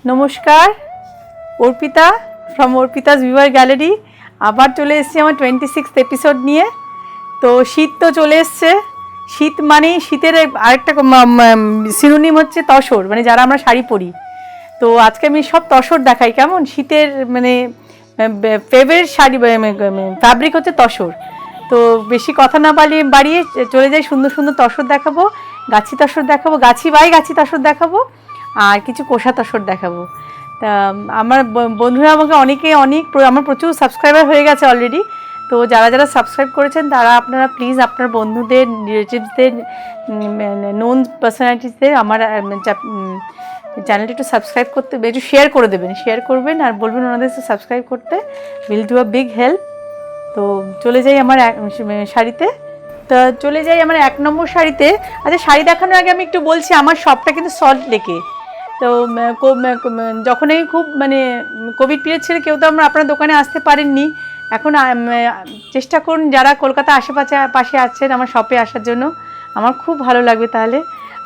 নমস্কার, Arpita from Arpita's viewer gallery. আবার চলে এসেছি আমার 26th এপিসোড নিয়ে। তো শীত তো চলে এসছে, শীত মানেই শীতের আরেকটা সিনোনিম হচ্ছে তসর, মানে যারা আমরা শাড়ি পরি। তো আজকে আমি সব তসর দেখাই, কেমন শীতের মানে ফেভারিট শাড়ি ফ্যাব্রিক হচ্ছে তসর। তো বেশি কথা না বাড়িয়ে চলে যাই, সুন্দর সুন্দর তসর দেখাবো, গাছি তসর দেখাবো, গাছি তসর দেখাবো, আর কিছু কোষা তসর দেখাবো। তা আমার বন্ধুরা আমাকে আমার প্রচুর সাবস্ক্রাইবার হয়ে গেছে অলরেডি। তো যারা যারা সাবস্ক্রাইব করেছেন তারা আপনারা প্লিজ আপনার বন্ধুদের, রিলেটিভসদের, নোন পার্সোনালিটিসদের আমার চ্যানেলটি একটু সাবস্ক্রাইব করতে, একটু শেয়ার করে দেবেন, শেয়ার করবেন আর বলবেন ওনাদের সাবস্ক্রাইব করতে। Will do a big help. তো চলে যাই আমার শাড়িতে। তো চলে যাই আমার 1 নম্বর শাড়িতে। আচ্ছা, শাড়ি দেখানোর আগে আমি একটু বলছি, আমার শপটা কিন্তু সল্ট লেকে। তো যখন এই খুব মানে কোভিড পিরিয়ড ছিল, কেউ তো আমরা আপনার দোকানে আসতে পারেননি। এখন চেষ্টা করুন যারা কলকাতা পাশে আছেন আমার শপে আসার জন্য, আমার খুব ভালো লাগবে তাহলে।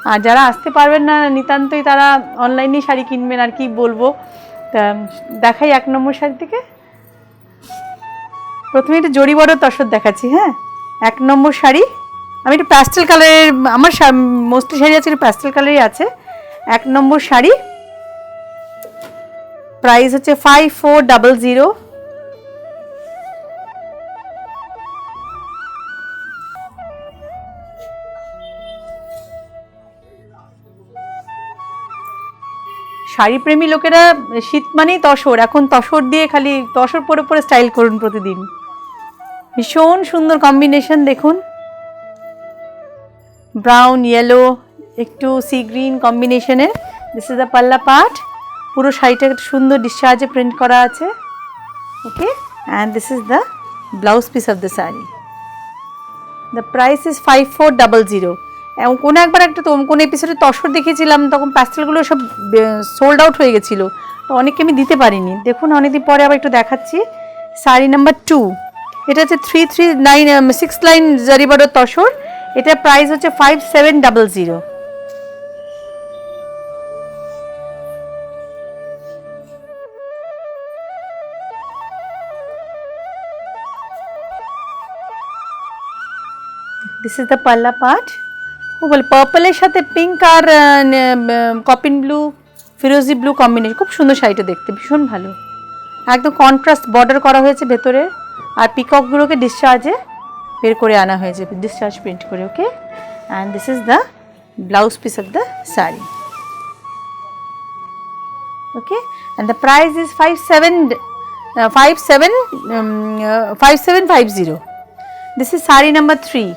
আর যারা আসতে পারবেন না নিতান্তই, তারা অনলাইনেই শাড়ি কিনবেন, আর কি বলবো। তা দেখাই 1 নম্বর শাড়ি থেকে। প্রথমে একটু জড়ি বড় তসর দেখাচ্ছি। হ্যাঁ, 1 নম্বর শাড়ি। আমি একটু প্যাস্টেল কালারের, আমার মোস্টলি শাড়ি আছে প্যাস্টেল কালারই আছে। 1 নম্বর শাড়ি, প্রাইস হচ্ছে 5400। শাড়ি প্রেমী লোকেরা, শীত মানেই তসর, এখন তসর দিয়ে খালি তসর পরে পরে স্টাইল করুন প্রতিদিন। ভীষণ সুন্দর কম্বিনেশন দেখুন, ব্রাউন ইয়েলো একটু সি গ্রিন কম্বিনেশনের। This is the palla part. পুরো শাড়িটা একটা সুন্দর ডিসচার্জে প্রিন্ট করা আছে। Okay, and this is the blouse piece of the sari. The price is 5400। কোনো একবার কোনো এপিসোডে তসর দেখেছিলাম, তখন প্যাস্টেলগুলো সব সোল্ড আউট হয়ে গেছিলো, তো অনেককে আমি দিতে পারিনি। দেখুন অনেকদিন পরে আবার একটু দেখাচ্ছি। শাড়ি নাম্বার 2, এটা হচ্ছে 6 লাইন জারি বর্ডার তসর। এটা প্রাইস হচ্ছে 5700। This is the palla part. খুব ভালো, পার্পলের সাথে পিঙ্ক আর কপিন ব্লু, ফিরোজি ব্লু কম্বিনেশন, খুব সুন্দর শাড়িটা দেখতে, ভীষণ ভালো। একদম কন্ট্রাস্ট বর্ডার করা হয়েছে ভেতরে, আর পিককগুলোকে ডিসচার্জে বের করে আনা হয়েছে, ডিসচার্জ প্রিন্ট করে। Okay, and this is the blouse piece of the sari. Okay, and the price is 5750। This is sari number 3।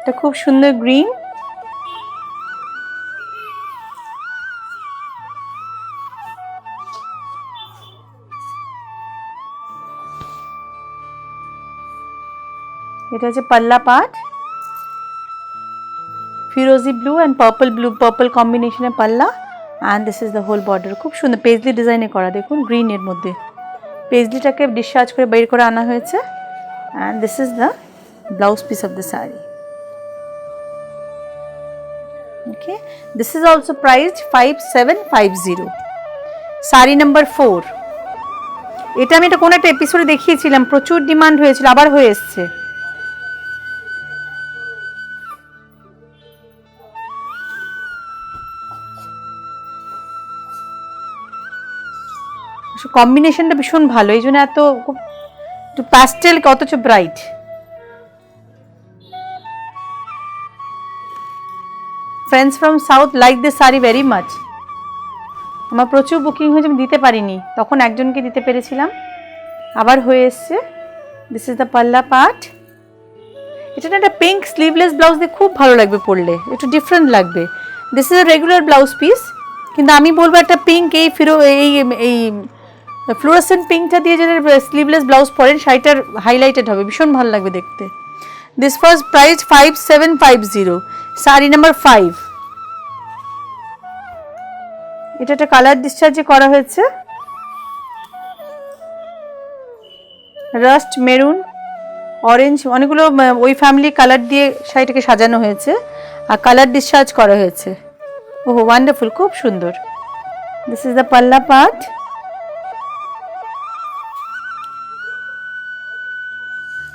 এটা খুব সুন্দর গ্রিন। এটা হচ্ছে পাল্লা পার্ট, ফিরোজি ব্লু অ্যান্ড পার্পল কম্বিনেশনের palla, and this is the whole border. খুব সুন্দর পেজলি ডিজাইনে করা, দেখুন গ্রিনের মধ্যে পেজলিটাকে ডিসচার্জ করে বের করে আনা হয়েছে, and this is the blouse piece of the sari. Okay, this is also priced 5750. Sari number 4, এটা আমি কোনো একটা এপিসোডে দেখিয়েছিলাম, প্রচুর ডিমান্ড হয়েছিল, আবার হয়ে এসছে। কম্বিনেশনটা ভীষণ ভালো, এই জন্য এত প্যাস্টেল অথচ bright. Friends from south like this sari very much. আমার প্রচুর বুকিং হয়েছে, আমি দিতে পারিনি, তখন একজনকে দিতে পেরেছিলাম, আবার হয়ে এসছে। This is the palla part. এটা না একটা পিঙ্ক স্লিভলেস ব্লাউজ দিয়ে খুব ভালো লাগবে পরলে, একটু ডিফারেন্ট লাগবে। This is a regular blouse piece, কিন্তু আমি বলবো একটা পিঙ্ক, এই ফ্লোরোসেন্ট পিঙ্কটা দিয়ে যদি স্লিভলেস ব্লাউজ পরেন, শাড়িটার হাইলাইটেড হবে, ভীষণ ভালো লাগবে দেখতে। This was price 5750। Sari number 5, এটা একটা কালার ডিসচার্জে করা হয়েছে, রাস্ট মেরুন অরেঞ্জ, অনেকগুলো ওই ফ্যামিলি কালার দিয়ে শাড়িটাকে সাজানো হয়েছে আর কালার ডিসচার্জ করা হয়েছে। ওহ ওয়ান্ডারফুল, খুব সুন্দর। This is the palla part.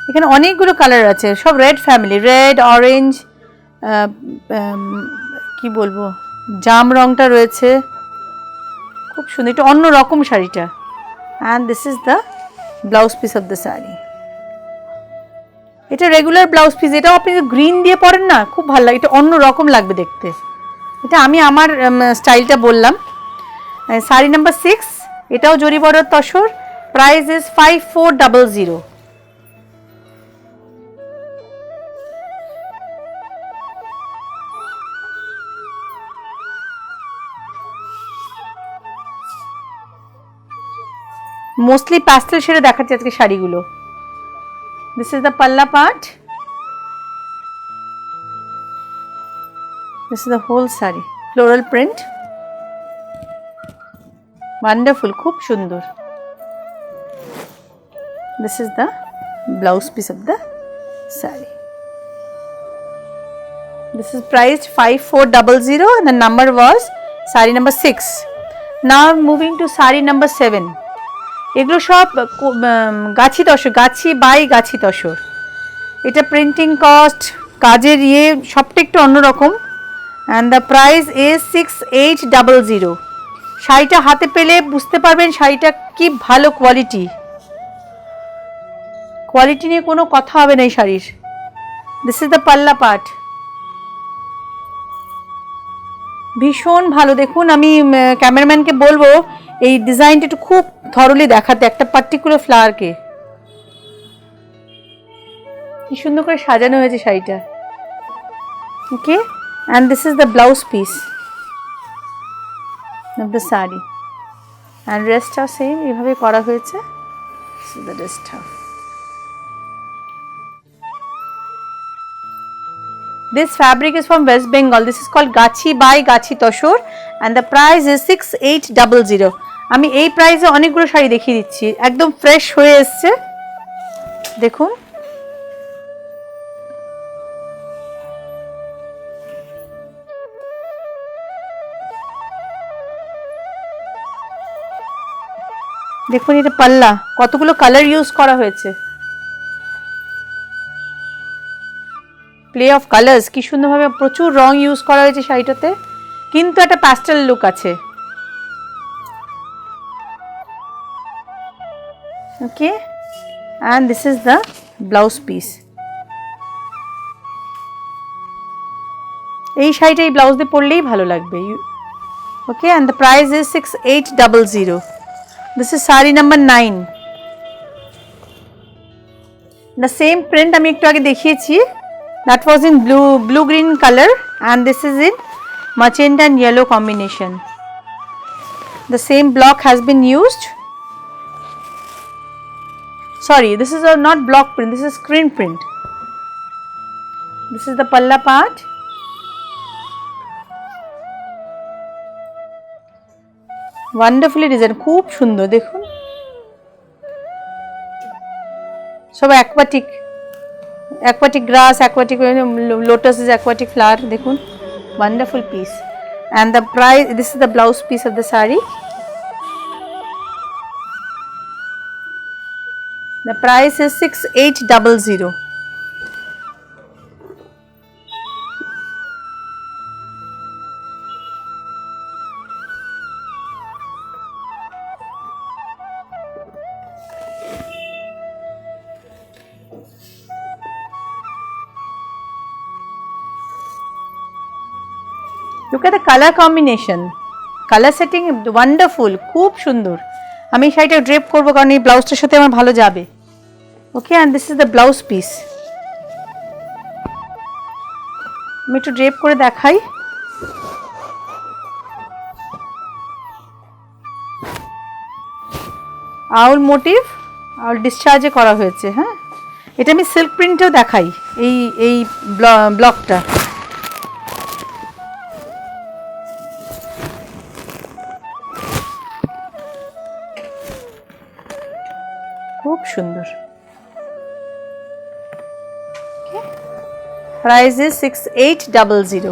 এখানে অনেকগুলো কালার আছে, সব রেড ফ্যামিলি, রেড, অরেঞ্জ, কি বলবো, জাম রংটা রয়েছে, খুব সুন্দর। এটা অন্য রকম শাড়িটা। And this is the blouse piece of the sari. এটা রেগুলার ব্লাউজ পিস, এটাও আপনি গ্রিন দিয়ে পরেন না, খুব ভালো লাগে, এটা অন্য রকম লাগবে দেখতে। এটা আমি আমার স্টাইলটা বললাম। শাড়ি নাম্বার 6, এটাও zari border tussar, price is 5400। Mostly pastel শেডে দেখাচ্ছি আজকে শাড়িগুলো। This is the palla part, this is the whole sari, floral print, wonderful, খুব সুন্দর। This is the blouse piece of the sari. This is priced 5400 and the number was saree number 6. Now moving to saree number 7. এগুলো সব গাছি তসর, গাছি by গাছি তসর। এটা printing cost, কাজের সবটা একটু অন্যরকম। And the price is 6800। শাড়িটা হাতে পেলে বুঝতে পারবেন শাড়িটা কি ভালো কোয়ালিটি, কোয়ালিটি নিয়ে কোনো কথা হবে না এই শাড়ির। This is the palla part, ভীষণ ভালো। দেখুন, আমি ক্যামেরাম্যানকে বলবো এই ডিজাইনটা একটু খুব থরলি দেখাতে, একটা পার্টিকুলার ফ্লাওয়ারকে। কি সুন্দর করে সাজানো হয়েছে শাড়িটা। Okay, and this is the blouse piece of the sari, and রেস্টটাও সেম এভাবে করা হয়েছে। দিস ইজ দ্য রেস্টটা। This fabric is from West Bengal. This is called Gachi by Gachi Toshor and the price is 6800. আমি এই প্রাইসে অনেকগুলো শাড়ি দেখিয়ে দিচ্ছি, একদম ফ্রেশ হয়ে এসছে। দেখুন, দেখুন এটা পাল্লা, কতগুলো কালার ইউজ করা হয়েছে, প্লে অফ কালার্স, কি সুন্দরভাবে প্রচুর রং ইউজ করা হয়েছে শাড়িটাতে, কিন্তু একটা প্যাস্টেল লুক আছে। Okay, and this is the blouse piece. এই শাড়িটা এই ব্লাউজ দিয়ে পরলেই ভালো লাগবে। Okay, and the price is 6800। This is sari number 9। The same print আমি একটু আগে দেখিয়েছি, that was in blue green color and this is in magenta and yellow combination. The same block has been used. Sorry, this is not block print, this is screen print. This is the palla part. Wonderfully designed, খুব সুন্দর। দেখুন, সব aquatic grass, aquatic lotus is aquatic flower. Dekhun, wonderful piece. And the price, this is the blouse piece of the saree. The price is 6800. Look at the color combination, color setting wonderful, খুব সুন্দর। আমি শাড়িটা drape করবো কারণ এই ব্লাউজটার সাথে আমার ভালো যাবে। Okay, and this is the blouse piece. আমি একটু ড্রেপ করে দেখাই। আউল মোটিভ, আউল ডিসচার্জে করা হয়েছে। হ্যাঁ, এটা আমি সিল্ক প্রিন্টেও দেখাই, এই ব্লকটা। খুব সুন্দর। Price is 6800।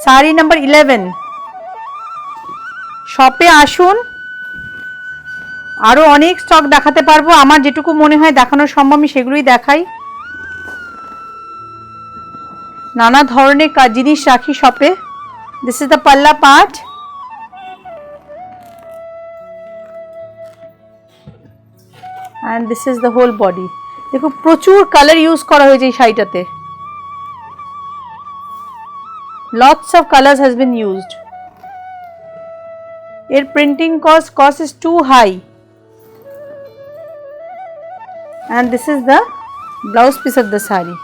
শাড়ি নাম্বার 11। শপে আসুন, আরও অনেক স্টক দেখাতে পারবো, আমার যেটুকু মনে হয় দেখানো সম্ভব আমি সেগুলোই দেখাই। নানা ধরনের জিনিস রাখি শপে। This is the palla part, and this is the whole body. দেখো প্রচুর কালার ইউজ করা হয়েছে এই শাড়িটাতে, lots of colours has been used. এর printing cost is too high, and this is the blouse piece of the saree.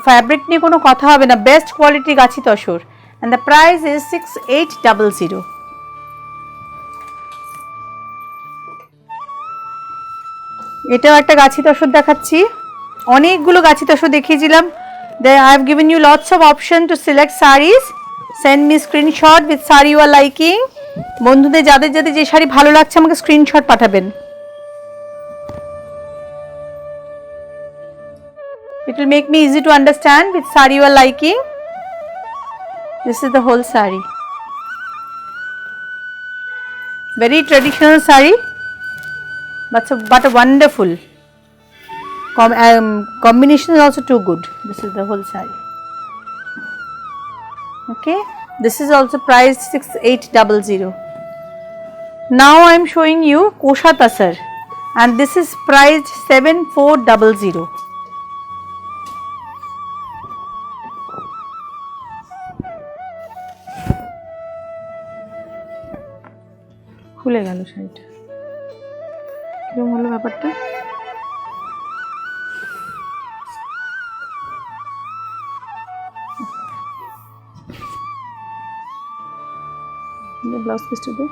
Fabric নিয়ে কোনো কথা হবে না, best quality Gachhi tussar, and the price is 6800. এটাও একটা গাছি তসর দেখাচ্ছি, অনেকগুলো গাছি তসর দেখিয়েছিলাম। I have given you lots of option to select sarees. Send me screenshot with saree you are liking. বন্ধুদের যাদের যাদের যে শাড়ি ভালো লাগছে আমাকে স্ক্রিনশট পাঠাবেন। It will make me easy to understand which saree you are liking. This is the whole saree. Very traditional saree, but a wonderful. Combination is also too good. This is the whole saree. Okay, this is also priced 6800. Now I am showing you Kosha Tasar, and this is priced 7400. খুলে গেল শাড়িটা, কিরকম হলো ব্যাপারটা? Blouse পিসটা দে।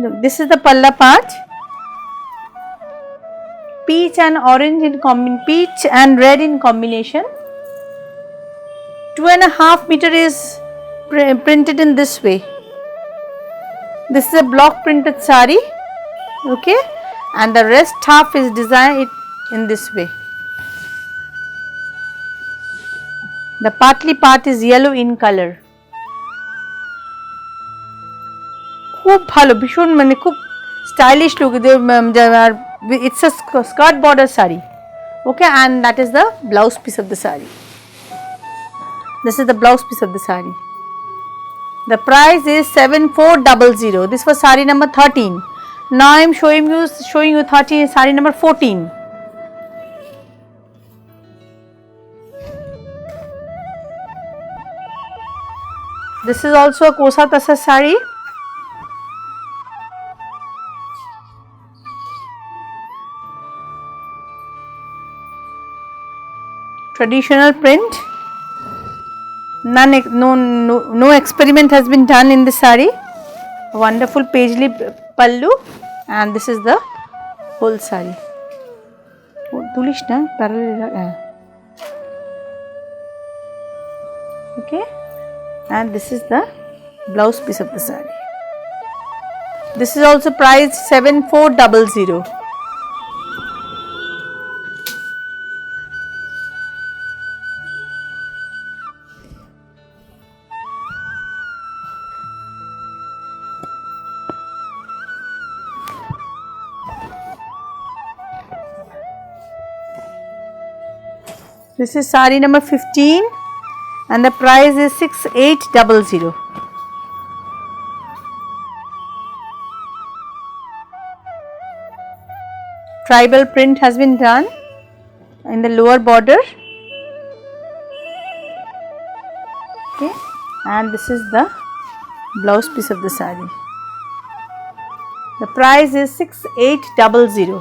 Look, this is the palla part. Peach and orange in peach and red in combination. 2.5 meter is printed in this way. This is a block printed saree, okay, and the rest half is designed in this way. The partly part is yellow in color. খুব ভালো, ভীষণ মানে খুব stylish look. It's a skirt border saree, okay, and that is the blouse piece of the saree. This is the blouse piece of the saree. The price is 7400. This was saree number 13. Now I am showing you 13 saree number 14. This is also a Kosha Tasar saree. Traditional print. No experiment has been done in this saree. A wonderful paisley pallu, and this is the whole saree. Tulish na parallel. Okay, and this is the blouse piece of the saree. This is also priced 7400. This is saree number 15, and the price is 6800. Tribal print has been done in the lower border. Okay, and this is the blouse piece of the saree. The price is 6800.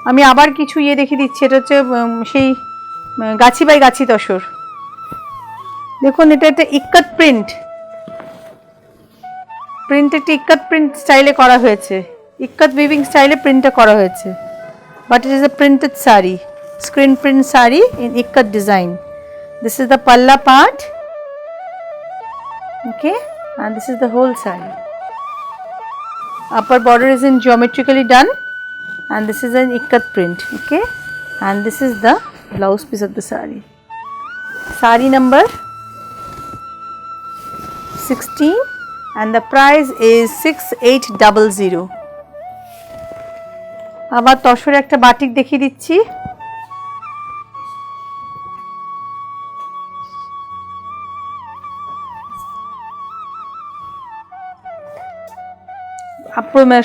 আমি আবার কিছু দেখিয়ে দিচ্ছি। এটা হচ্ছে সেই গাছি by গাছি তসর। দেখুন এটা একটা ইক্কত প্রিন্ট, একটা ইক্কত প্রিন্ট স্টাইলে করা হয়েছে, ইক্কত উইভিং স্টাইলে প্রিন্টটা করা হয়েছে, but it is a printed sari, screen print sari in ikat design. This is the palla part, okay, and this is the whole saree. upper border is in geometrically done, and this is an ikat print. Okay, and this is the blouse piece of the sari. Sari number 16 and the price is 6800. আবার তসরে একটা batik দেখিয়ে দিচ্ছি।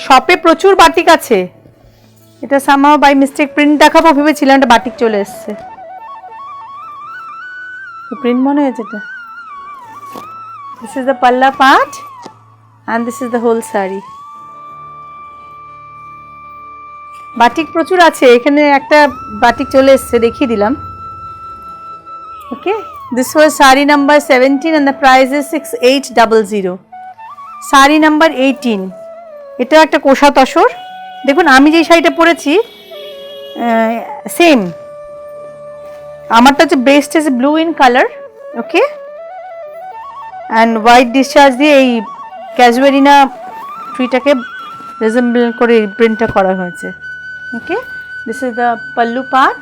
শপে প্রচুর batik আছে, এটা somehow by mistake print দেখাবো ভেবেছিলাম, এটা বাটিক চলে এসছে, প্রিন্ট মনে হয়েছে এটা। This is the palla part and this is the whole saree. Batik প্রচুর আছে, এখানে একটা বাটিক চলে এসছে দেখিয়ে দিলাম। ওকে, this was saree number 17 and the price is 6800. saree number 18, এটা একটা কোষা তসর। দেখুন আমি যে শাড়িটা পরেছি সেম, আমারটা হচ্ছে best is blue in colour. Okay, and white discharge দিয়ে এই ক্যাজুয়ারিনা ট্রিটাকে রিজেম্বল করে প্রিন্টটা করা হয়েছে। Okay, this is the pallu part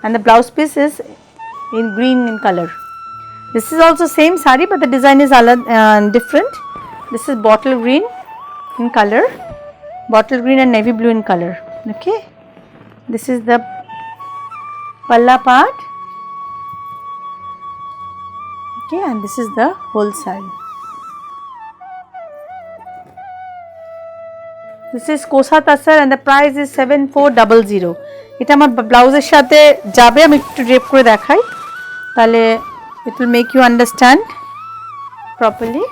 and the blouse piece is in green in colour. This is also same sari but the design is different. This is bottle green in color, bottle green and navy blue in color. Okay, this is the palla part. Okay, and this is the whole saree. This is kosa tasar and the price is 7400. এটা আমার ব্লাউজের সাথে যাবে, আমি একটু drape করে দেখাই তাহলে it will make you understand properly.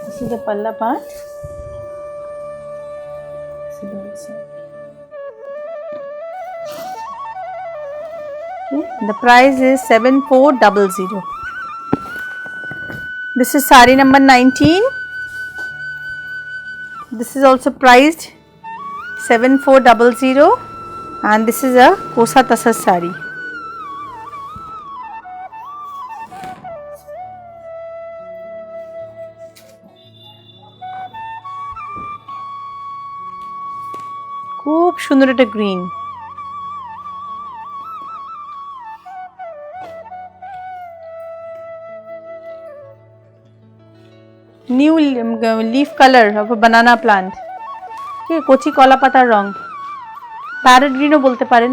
This is the palla part. Okay, the price is 7400. This is saree number 19. This is also priced 7400 and this is a kosa tasar saree. খুব সুন্দর একটা green, new leaf colour of a banana plant. ঠিক, কচি কলা পাতার রং, parrot গ্রিনও বলতে পারেন।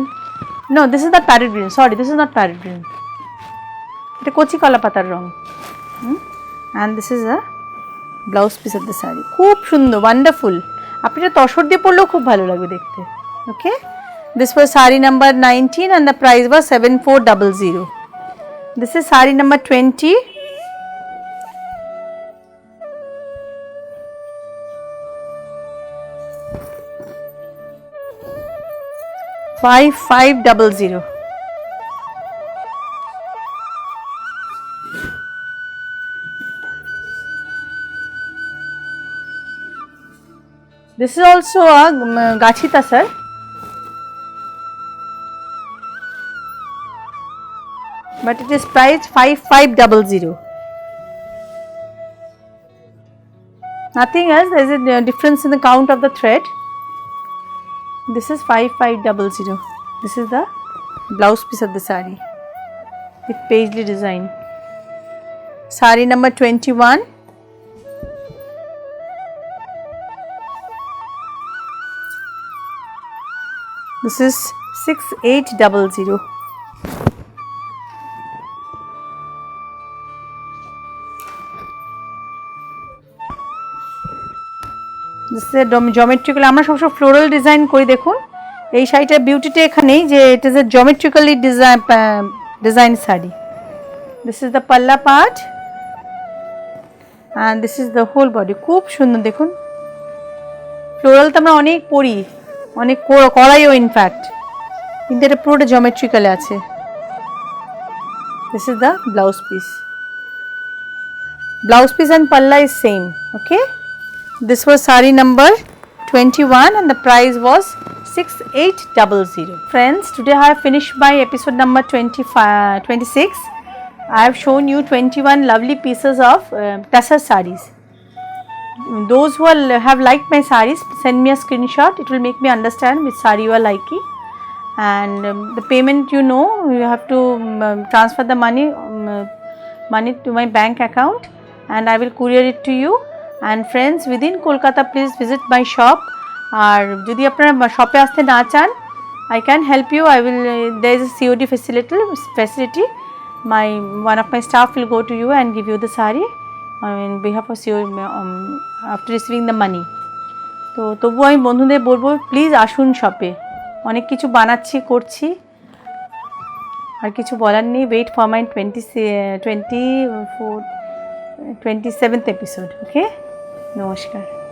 No, this is not parrot green, sorry this is not parrot green, এটা কচি কলা পাতার রং। And this is a blouse piece of the sari. খুব সুন্দর, ওয়ান্ডারফুল, আপনি এটা তসর দিয়ে পরলেও খুব ভালো লাগবে দেখতে। Okay, this was sari number 19 and the price was 7400. This is sari number 20. $5500. This is also a gachi tasar, but it is priced 5500. Nothing else, there is a difference in the count of the thread. This is 5500. This is the blouse piece of the saree with paisley design. Saree number 21. This is 6800. This is a geometrical, আমরা সবসময় floral design করি। দেখুন এই শাড়িটার বিউটিটা এখানেই যে ইট is A geometrically design sari. This is the palla part and this is the whole body. খুব সুন্দর, দেখুন ফ্লোরাল তো আমরা অনেক পরি, অনেক করাইও ইনফ্যাক্ট, কিন্তু এটা পুরোটা জিওমেট্রিক্যালে আছে। This is the blouse piece. Blouse piece and palla is same. Okay, this was sari number 21 and the price was 6800. Friends, today I have finished my episode number 26. I have shown you 21 lovely pieces of Tassar sarees. Those who have liked my sarees, send me a screenshot. It will make me understand which saree you are liking. And the payment, you know, you have to transfer the money to my bank account, and I will courier it to you. And friends, within Kolkata, please visit my shop. আর যদি আপনারা শপে আসতে না চান, I can help you. There is a COD facility. One of my staff will go to you and give you the saree on behalf of COD after receiving the money. তো তবুও আমি বন্ধুদের বলবো, প্লিজ আসুন শপে, অনেক কিছু বানাচ্ছি, করছি, আর কিছু বলার নেই। Wait for my 27th episode. Okay, নমস্কার।